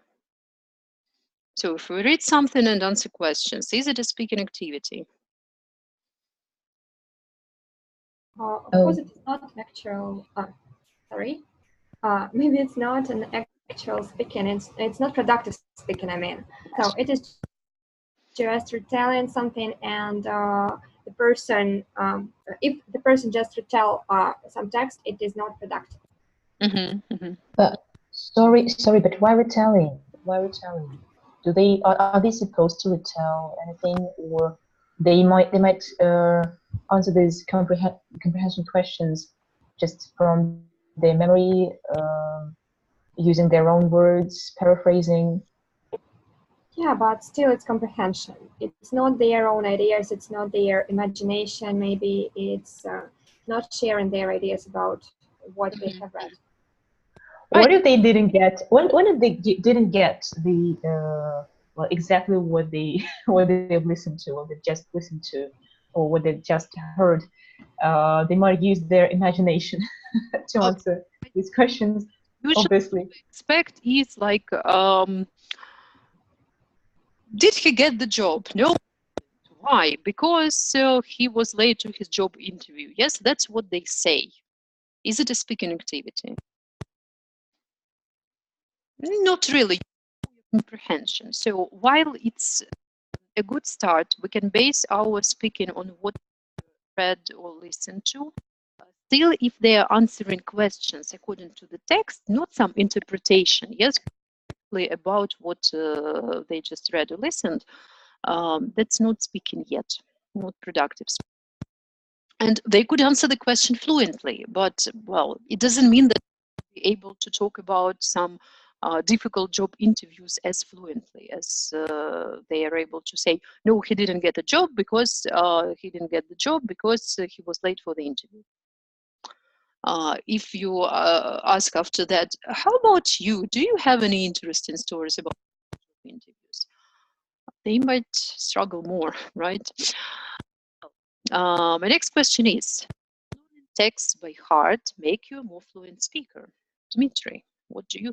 So if we read something and answer questions, is it a speaking activity? Of course, it's not actual. Sorry. Maybe it's not an actual speaking. It's not productive speaking. I mean, so it is just retelling something, and the person, if the person just retell some text, it is not productive. But sorry, but why retelling? Why retelling? Do they are they supposed to retell anything, or they might answer these comprehension questions just from their memory, using their own words, paraphrasing? Yeah, but still it's comprehension. It's not their own ideas, it's not their imagination, maybe it's not sharing their ideas about what they have read. What if they didn't get, what if they didn't get the, well, exactly what they have listened to, or they just listened to, or what they just heard? They might use their imagination to answer these questions. Usually obviously. what we expect is like, did he get the job? No. Why? Because he was late to his job interview. Yes, that's what they say. Is it a speaking activity? Not really. Comprehension. So while it's a good start, we can base our speaking on what we read or listened to. Still, if they are answering questions according to the text, not some interpretation, yes, about what they just read or listened, that's not speaking yet, not productive. And they could answer the question fluently, but, well, it doesn't mean that they'll be able to talk about some difficult job interviews as fluently as they are able to say, no, he didn't get a job because he was late for the interview. If you ask after that, how about you? Do you have any interesting stories about interviews? They might struggle more, right? My next question is, learning text by heart make you a more fluent speaker? Dmitry, what do you?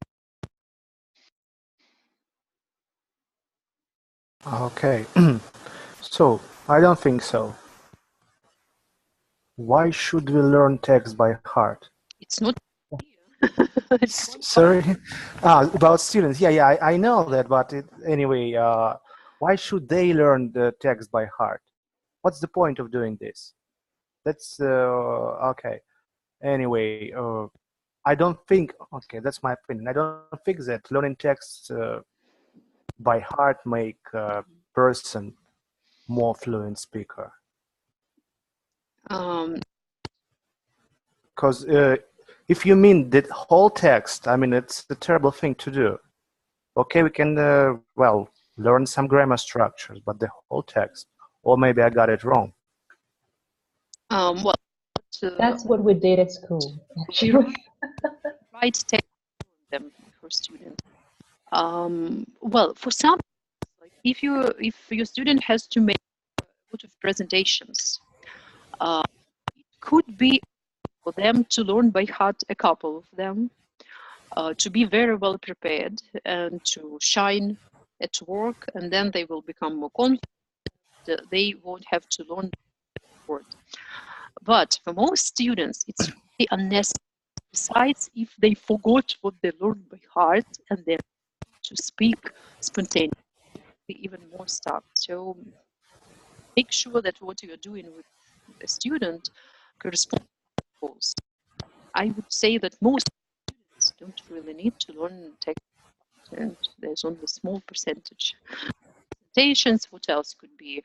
Okay, so I don't think so. Why should we learn text by heart? It's not. Sorry, about students. Yeah, I know that, but anyway, why should they learn the text by heart? What's the point of doing this? That's okay. Anyway, I don't think. Okay, that's my opinion. I don't think that learning text by heart make a person more fluent speaker. Because if you mean the whole text, I mean, it's a terrible thing to do. Okay, we can, well, learn some grammar structures, but the whole text, or maybe I got it wrong. Well, That's what we did at school, actually. Write text for them for students. Well, for some, like if your student has to make a lot of presentations, it could be for them to learn by heart a couple of them, to be very well prepared and to shine at work, and then they will become more confident. They won't have to learn word. But for most students, it's really unnecessary. Besides, if they forgot what they learned by heart and they're to speak spontaneously, even more stuff. So make sure that what you're doing with a student corresponds to goals. I would say that most students don't really need to learn text, and there's only a small percentage. Presentations, what else could be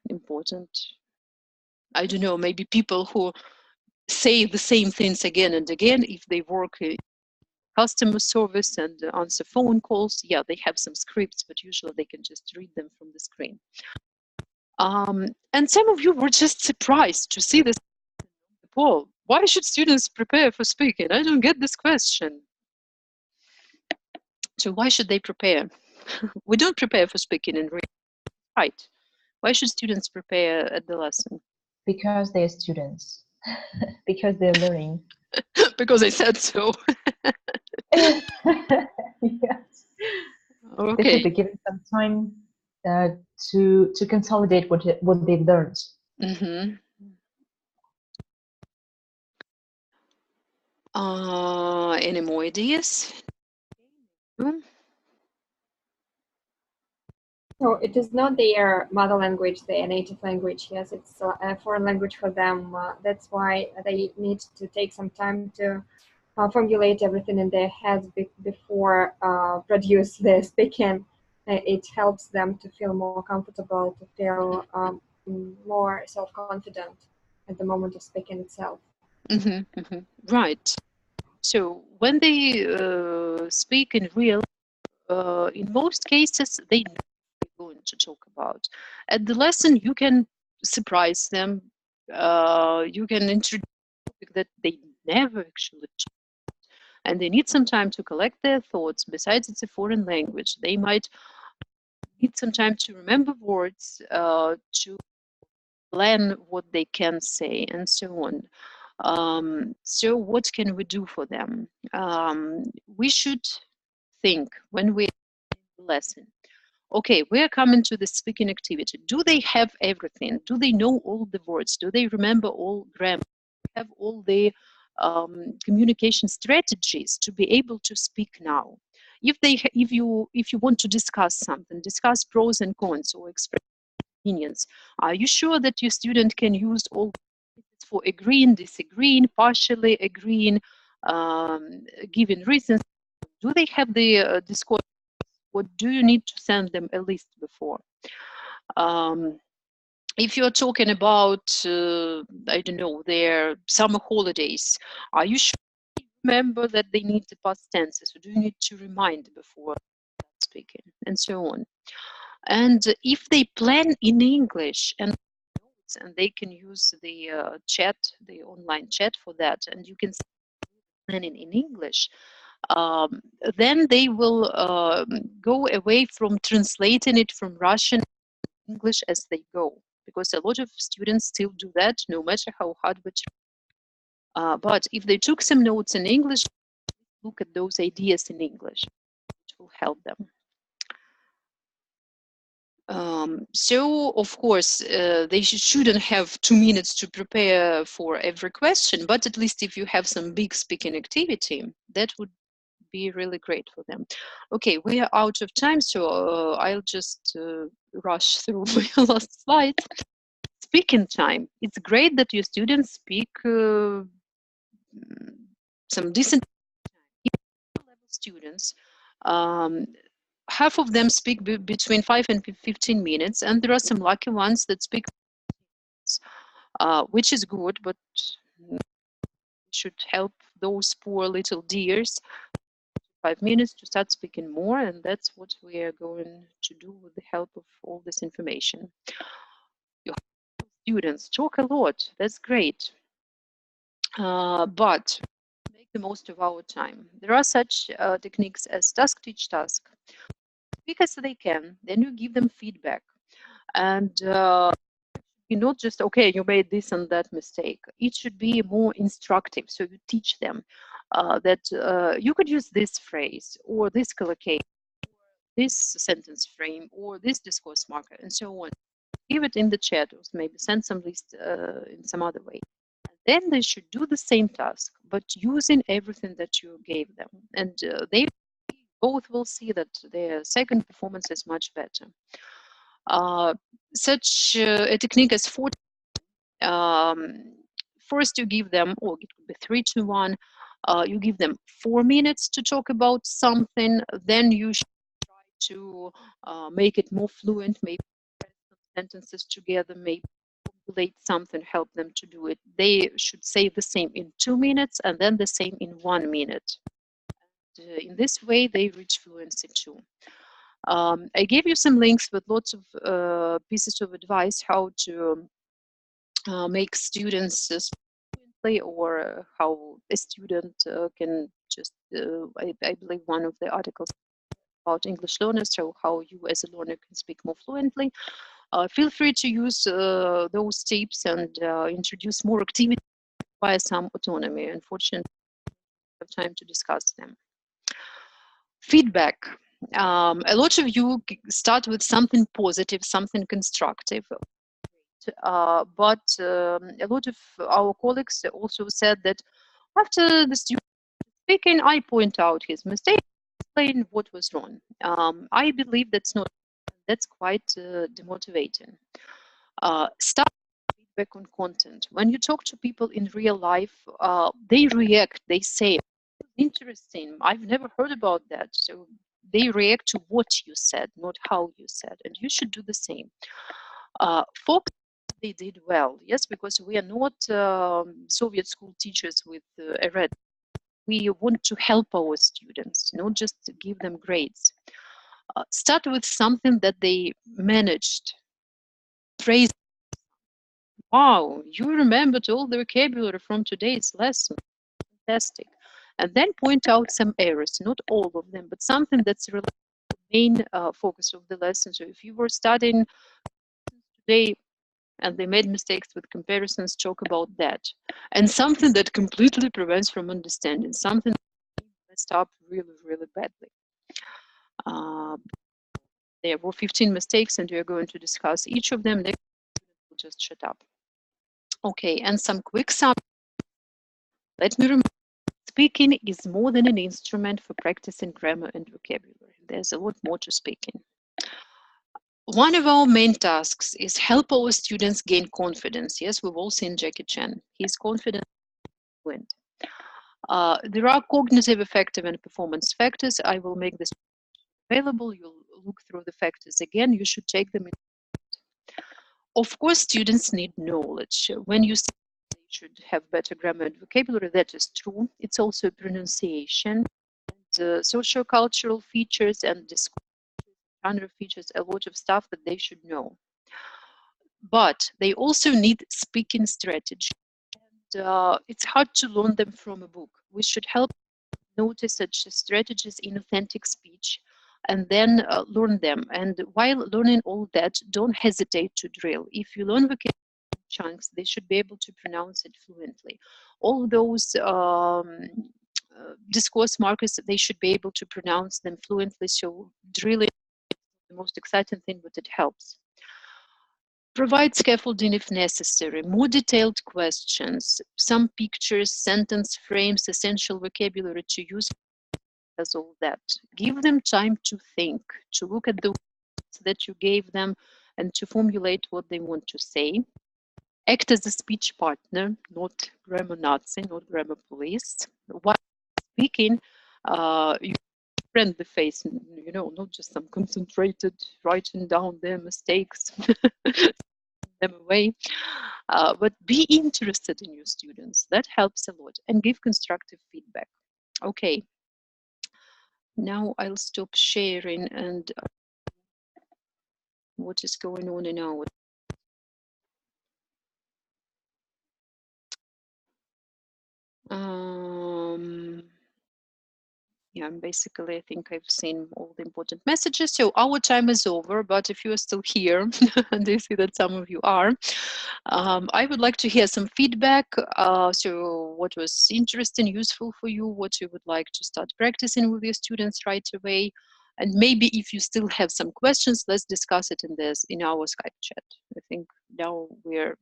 important? I don't know, maybe people who say the same things again and again. If they work in customer service and answer phone calls, yeah, they have some scripts, but usually they can just read them from the screen. And some of you were just surprised to see this. Paul, why should students prepare for speaking? I don't get this question. So why should they prepare? We don't prepare for speaking in real, right? Why should students prepare at the lesson? Because they're students. Because they're learning. Because I said so. Yes. Okay. They should be given some time to consolidate what they've learned. Mm-hmm. Any more ideas? So it is not their mother language, their native language. Yes, it's a foreign language for them. That's why they need to take some time to formulate everything in their heads before produce the speaking. It helps them to feel more comfortable, to feel more self-confident at the moment of speaking itself. Mm-hmm, mm-hmm. Right. So when they speak in real, in most cases, they know what they're going to talk about. At the lesson, you can surprise them. You can introduce a topic that they never actually talk, and they need some time to collect their thoughts. Besides, it's a foreign language. They might need some time to remember words, to plan what they can say, and so on. So what can we do for them? We should think when we lesson. Okay, we're coming to the speaking activity. Do they have everything? Do they know all the words? Do they remember all grammar? Have all the communication strategies to be able to speak now? If you want to discuss something, discuss pros and cons or express opinions, are you sure that your student can use all for agreeing, disagreeing, partially agreeing, giving reasons? Do they have the discourse? What do you need to send them a list before? If you're talking about, I don't know, their summer holidays, are you sure they remember that they need the past tenses? Or do you need to remind before speaking? And so on. And if they plan in English and they can use the chat, the online chat for that, and you can plan in English, then they will go away from translating it from Russian to English as they go, because a lot of students still do that, no matter how hard we try. But if they took some notes in English, look at those ideas in English, it will help them. So, of course, they shouldn't have 2 minutes to prepare for every question, but at least if you have some big speaking activity, that would be really great for them. Okay, we are out of time, so I'll just rush through my last slide. Speaking time. It's great that your students speak some decent level students. Half of them speak between 5 and 15 minutes, and there are some lucky ones that speak, which is good, but should help those poor little dears 5 minutes to start speaking more, and that's what we are going to do with the help of all this information. Your students talk a lot, that's great, but make the most of our time. There are such techniques as task, teach, task. Speak as they can, then you give them feedback, and you're not just, okay, you made this and that mistake. It should be more instructive, so you teach them that you could use this phrase or this collocation, this sentence frame, or this discourse marker, and so on. Give it in the chat, or maybe send some list in some other way. Then they should do the same task, but using everything that you gave them. And they both will see that their second performance is much better. Such a technique as first you give them, or it could be 3, 2, 1, you give them 4 minutes to talk about something, then you should try to make it more fluent, maybe sentences together, maybe formulate something, help them to do it. They should say the same in 2 minutes and then the same in 1 minute. In this way, they reach fluency too. I gave you some links with lots of pieces of advice how to make students fluently, or how a student can just, I believe one of the articles about English learners, so how you as a learner can speak more fluently. Feel free to use those tips and introduce more activity by some autonomy. Unfortunately, I don't have time to discuss them. Feedback. A lot of you start with something positive, something constructive. But a lot of our colleagues also said that after the student speaking, I point out his mistake, explain what was wrong. I believe that's quite demotivating. Start feedback on content. When you talk to people in real life, they react, they say, interesting, I've never heard about that. So they react to what you said, not how you said, and you should do the same. Focus, they did well, yes, because we are not Soviet school teachers with a red. We want to help our students, not just to give them grades. Start with something that they managed. Praise. Wow, you remembered all the vocabulary from today's lesson. Fantastic. And then point out some errors, not all of them, but something that's really the main focus of the lesson. So if you were studying today and they made mistakes with comparisons, talk about that. And something that completely prevents from understanding, something that messed up really, really badly. There were 15 mistakes, and we are going to discuss each of them. They will just shut up. Okay, and some quick summary. Let me remind you, speaking is more than an instrument for practicing grammar and vocabulary. There's a lot more to speaking. One of our main tasks is help our students gain confidence. Yes, we've all seen Jackie Chan. He's confident. There are cognitive, affective, and performance factors. I will make this available. You'll look through the factors again. You should take them. Of course, students need knowledge. When you say they should have better grammar and vocabulary, that is true. It's also pronunciation, socio-cultural features, and genre features, a lot of stuff that they should know. But they also need speaking strategy. And it's hard to learn them from a book. We should help notice such strategies in authentic speech and then learn them. And while learning all that, don't hesitate to drill. If you learn vocabulary chunks, they should be able to pronounce it fluently. All those discourse markers, they should be able to pronounce them fluently. So drilling is the most exciting thing, but it helps. Provide scaffolding if necessary, more detailed questions, some pictures, sentence frames, essential vocabulary to use as all that. Give them time to think, to look at the words that you gave them and to formulate what they want to say. Act as a speech partner, not grammar Nazi, not grammar police. While speaking, you friend the face, you know, not just some concentrated writing down their mistakes them away, but be interested in your students. That helps a lot, and give constructive feedback. Okay, now I'll stop sharing and what is going on in our yeah, basically, I think I've seen all the important messages. So our time is over, but if you are still here, and I see that some of you are, I would like to hear some feedback. So what was interesting, useful for you, what you would like to start practicing with your students right away. And maybe if you still have some questions, let's discuss it in our Skype chat. I think now we're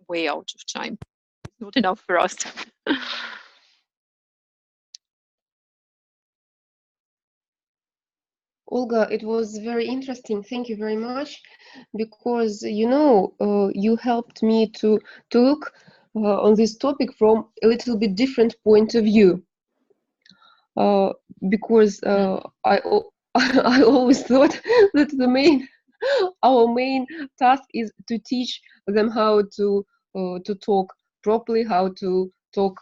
way out of time. It's not enough for us. Olga, it was very interesting. Thank you very much, because you know you helped me to look on this topic from a little bit different point of view. Because I I always thought that our main task is to teach them how to talk properly, how to talk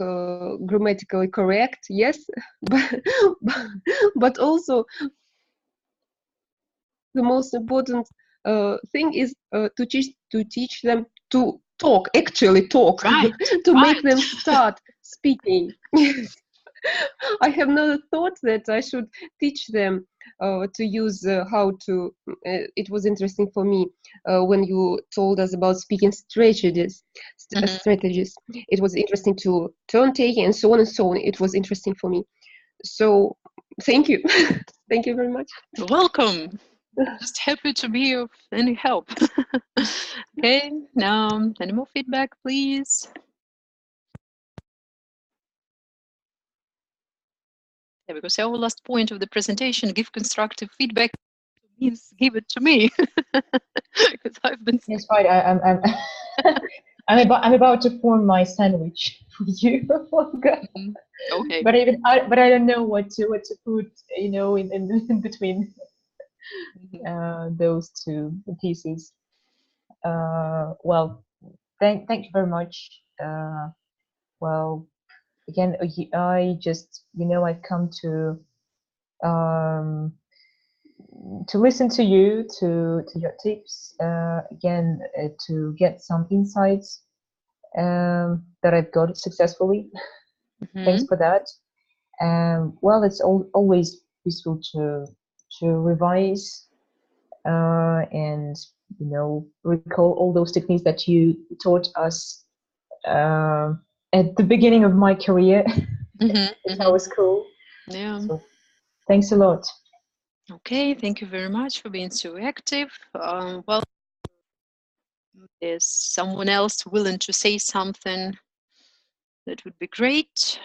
grammatically correct. Yes, but also the most important thing is to teach them to talk, actually talk, Right, to right. make them start speaking. I have never thought that I should teach them to use how to. It was interesting for me when you told us about speaking strategies. Strategies. It was interesting to turn taking and so on and so on. It was interesting for me. So thank you, thank you very much. You're welcome. Just happy to be of any help. Okay, now any more feedback, please? There we go. So our last point of the presentation, give constructive feedback, means give it to me. Because I've been. Yes, right. I'm about to form my sandwich for you. Okay. But I don't know what to put, you know, in between those two pieces. Well, thank you very much. Well, again, I just, you know, I've come to listen to you, to your tips, again, to get some insights that I've got successfully. Thanks for that. Well, it's always useful to revise and you know, recall all those techniques that you taught us at the beginning of my career at our school. Yeah. So thanks a lot. Okay, thank you very much for being so active. Well, is someone else willing to say something? That would be great.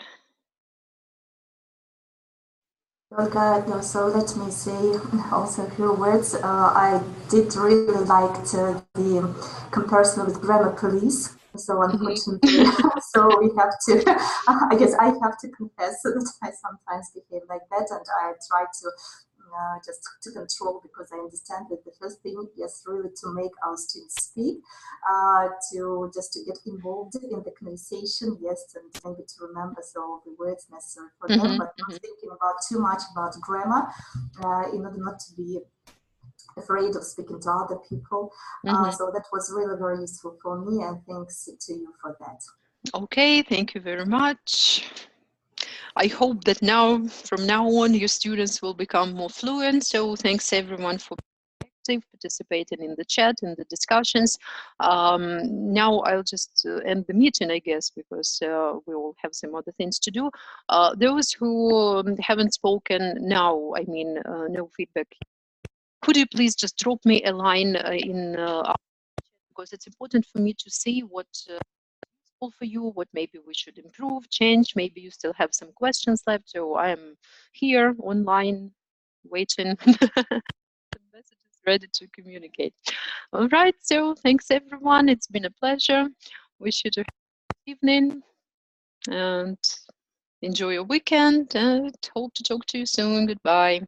Olga, no, so let me say also a few words. I did really like the comparison with grammar police. So unfortunately, so we have to, I guess I have to confess that I sometimes behave like that, and I try to just to control, because I understand that the first thing is really to make our students speak, to get involved in the conversation, yes, and maybe to remember all the words necessary for them, but not thinking about too much about grammar, in order not to be afraid of speaking to other people. So that was really very useful for me, and thanks to you for that. Okay, thank you very much. I hope that from now on, your students will become more fluent. So thanks everyone for participating in the chat and the discussions. Now I'll just end the meeting, I guess, because we all have some other things to do. Those who haven't spoken now, I mean, no feedback. Could you please just drop me a line in because it's important for me to see what for you, what maybe we should improve, change. Maybe you still have some questions left, so I am here online waiting. The messages ready to communicate. All right, so thanks everyone. It's been a pleasure. Wish you a good evening and enjoy your weekend, and hope to talk to you soon. Goodbye.